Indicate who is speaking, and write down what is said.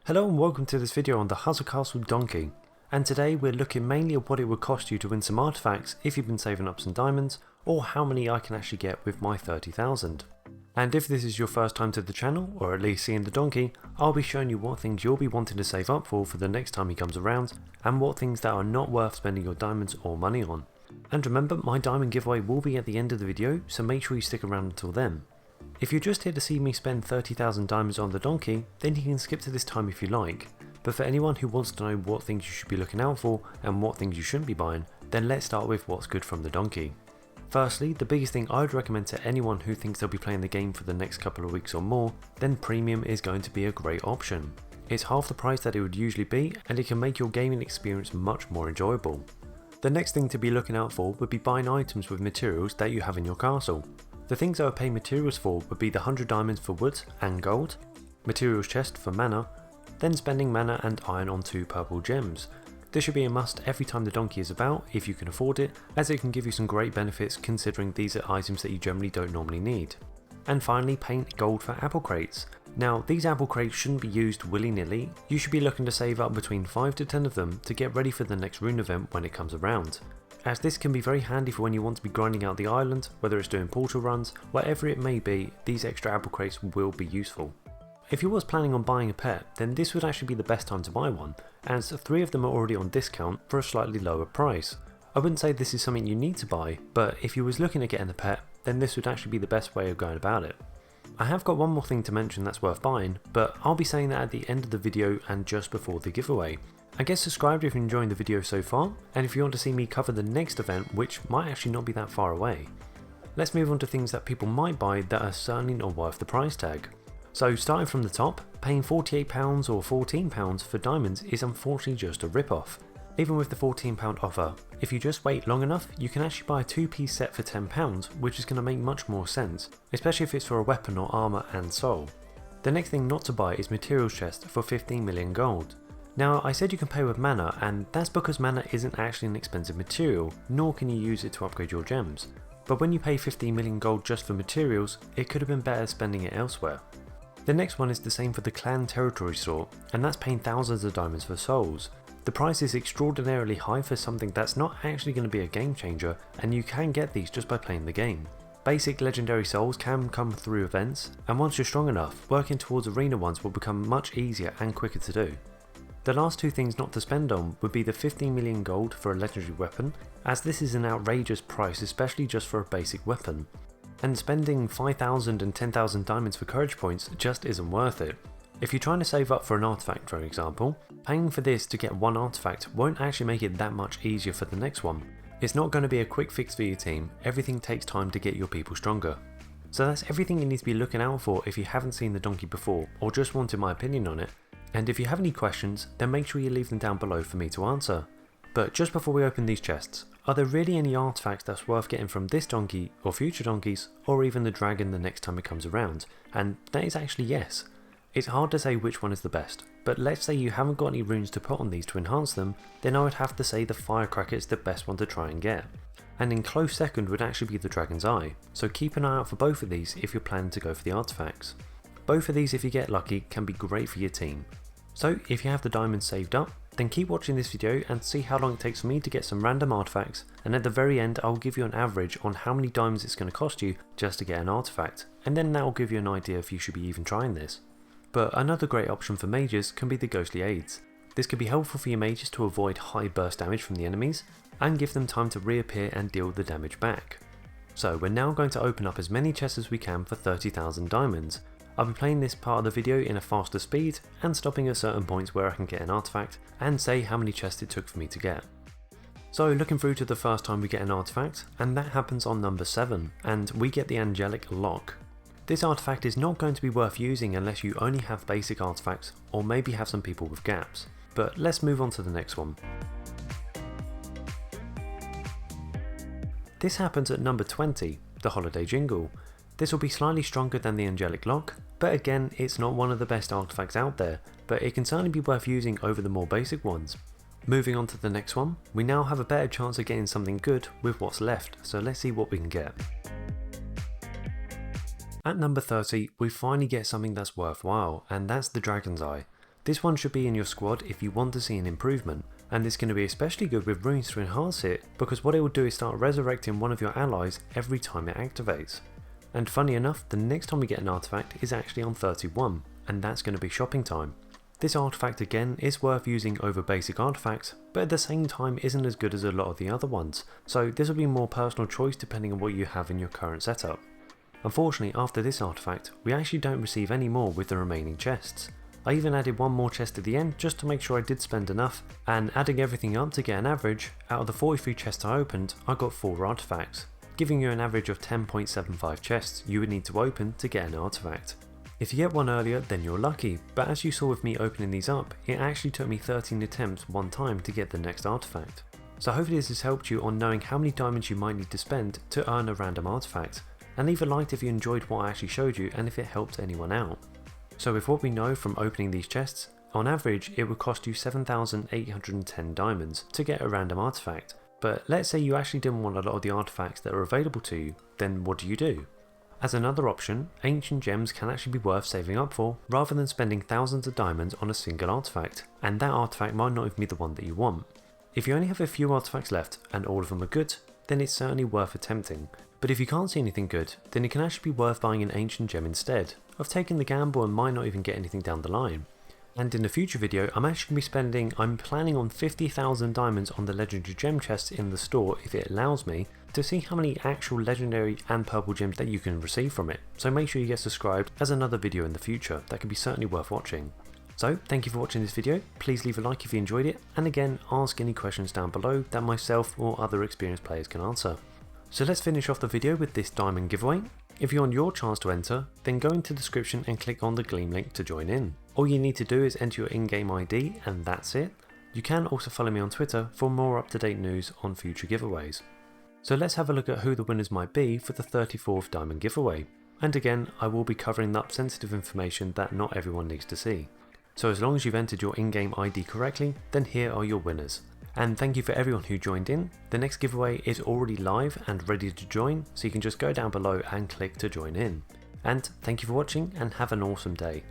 Speaker 1: Hello and welcome to this video on the Hustle Castle Donkey, and today we're looking mainly at what it would cost you to win some artifacts if you've been saving up some diamonds, or how many I can actually get with my 30,000. And if this is your first time to the channel, or at least seeing the donkey, I'll be showing you what things you'll be wanting to save up for the next time he comes around, and what things that are not worth spending your diamonds or money on. And remember, my diamond giveaway will be at the end of the video, so make sure you stick around until then. If you're just here to see me spend 30,000 diamonds on the donkey, then you can skip to this time if you like, but for anyone who wants to know what things you should be looking out for and what things you shouldn't be buying, then let's start with what's good from the donkey. Firstly, the biggest thing I would recommend to anyone who thinks they'll be playing the game for the next couple of weeks or more, then premium is going to be a great option. It's half the price that it would usually be, and it can make your gaming experience much more enjoyable. The next thing to be looking out for would be buying items with materials that you have in your castle. The things I would pay materials for would be the 100 diamonds for wood and gold, materials chest for mana, then spending mana and iron on 2 purple gems. This should be a must every time the donkey is about if you can afford it, as it can give you some great benefits considering these are items that you generally don't normally need. And finally, paint gold for apple crates. Now, these apple crates shouldn't be used willy-nilly. You should be looking to save up between 5 to 10 of them to get ready for the next rune event when it comes around, as this can be very handy for when you want to be grinding out the island, whether it's doing portal runs, whatever it may be, these extra apple crates will be useful. If you was planning on buying a pet, then this would actually be the best time to buy one, as 3 of them are already on discount for a slightly lower price. I wouldn't say this is something you need to buy, but if you was looking at getting a pet, then this would actually be the best way of going about it. I have got one more thing to mention that's worth buying, but I'll be saying that at the end of the video and just before the giveaway. I guess subscribe if you're enjoying the video so far, and if you want to see me cover the next event, which might actually not be that far away. Let's move on to things that people might buy that are certainly not worth the price tag. So starting from the top, paying £48 or £14 for diamonds is unfortunately just a rip-off. Even with the £14 offer, if you just wait long enough, you can actually buy a 2-piece set for £10, which is going to make much more sense, especially if it's for a weapon or armour and soul. The next thing not to buy is materials chest for 15 million gold. Now, I said you can pay with mana, and that's because mana isn't actually an expensive material, nor can you use it to upgrade your gems. But when you pay 15 million gold just for materials, it could have been better spending it elsewhere. The next one is the same for the clan territory sort, and that's paying thousands of diamonds for souls. The price is extraordinarily high for something that's not actually going to be a game changer, and you can get these just by playing the game. Basic legendary souls can come through events, and once you're strong enough, working towards arena ones will become much easier and quicker to do. The last 2 things not to spend on would be the 15 million gold for a legendary weapon, as this is an outrageous price especially just for a basic weapon, and spending 5,000 and 10,000 diamonds for courage points just isn't worth it. If you're trying to save up for an artifact for example, paying for this to get one artifact won't actually make it that much easier for the next one. It's not going to be a quick fix for your team, everything takes time to get your people stronger. So that's everything you need to be looking out for if you haven't seen the donkey before or just wanted my opinion on it. And if you have any questions, then make sure you leave them down below for me to answer. But just before we open these chests, are there really any artifacts that's worth getting from this donkey, or future donkeys, or even the dragon the next time it comes around? And that is actually yes. It's hard to say which one is the best, but let's say you haven't got any runes to put on these to enhance them, then I would have to say the firecracker is the best one to try and get. And in close second would actually be the dragon's eye, so keep an eye out for both of these if you're planning to go for the artifacts. Both of these, if you get lucky, can be great for your team. So if you have the diamonds saved up, then keep watching this video and see how long it takes for me to get some random artifacts, and at the very end I'll give you an average on how many diamonds it's going to cost you just to get an artifact, and then that will give you an idea if you should be even trying this. But another great option for mages can be the ghostly aids. This can be helpful for your mages to avoid high burst damage from the enemies, and give them time to reappear and deal the damage back. So we're now going to open up as many chests as we can for 30,000 diamonds. I'll be playing this part of the video in a faster speed and stopping at certain points where I can get an artifact and say how many chests it took for me to get. So looking through to the first time we get an artifact, and that happens on number 7, and we get the angelic lock. This artifact is not going to be worth using unless you only have basic artifacts or maybe have some people with gaps, but let's move on to the next one. This happens at number 20, the holiday jingle. This will be slightly stronger than the angelic lock, but again it's not one of the best artifacts out there, but it can certainly be worth using over the more basic ones. Moving on to the next one, we now have a better chance of getting something good with what's left, so let's see what we can get. At number 30, we finally get something that's worthwhile, and that's the dragon's eye. This one should be in your squad if you want to see an improvement, and this is going to be especially good with runes to enhance it, because what it will do is start resurrecting one of your allies every time it activates. And funny enough, the next time we get an artifact is actually on 31, and that's going to be shopping time. This artifact again is worth using over basic artifacts, but at the same time isn't as good as a lot of the other ones, so this will be more personal choice depending on what you have in your current setup. Unfortunately, after this artifact, we actually don't receive any more with the remaining chests. I even added one more chest at the end just to make sure I did spend enough, and adding everything up to get an average, out of the 43 chests I opened, I got 4 artifacts, giving you an average of 10.75 chests you would need to open to get an artifact. If you get one earlier, then you're lucky, but as you saw with me opening these up, it actually took me 13 attempts one time to get the next artifact. So hopefully this has helped you on knowing how many diamonds you might need to spend to earn a random artifact, and leave a like if you enjoyed what I actually showed you and if it helped anyone out. So with what we know from opening these chests, on average it would cost you 7,810 diamonds to get a random artifact, but let's say you actually didn't want a lot of the artifacts that are available to you, then what do? As another option, ancient gems can actually be worth saving up for, rather than spending thousands of diamonds on a single artifact, and that artifact might not even be the one that you want. If you only have a few artifacts left and all of them are good, then it's certainly worth attempting, but if you can't see anything good, then it can actually be worth buying an ancient gem instead, of taking the gamble and might not even get anything down the line. And in a future video, I'm planning on 50,000 diamonds on the legendary gem chests in the store if it allows me, to see how many actual legendary and purple gems that you can receive from it, so make sure you get subscribed as another video in the future that could be certainly worth watching. So thank you for watching this video, please leave a like if you enjoyed it, and again ask any questions down below that myself or other experienced players can answer. So let's finish off the video with this diamond giveaway. If you want your chance to enter, then go into the description and click on the Gleam link to join in. All you need to do is enter your in-game ID and that's it. You can also follow me on Twitter for more up-to-date news on future giveaways. So let's have a look at who the winners might be for the 34th diamond giveaway. And again, I will be covering up sensitive information that not everyone needs to see. So as long as you've entered your in-game ID correctly, then here are your winners. And thank you for everyone who joined in. The next giveaway is already live and ready to join, so you can just go down below and click to join in. And thank you for watching and have an awesome day.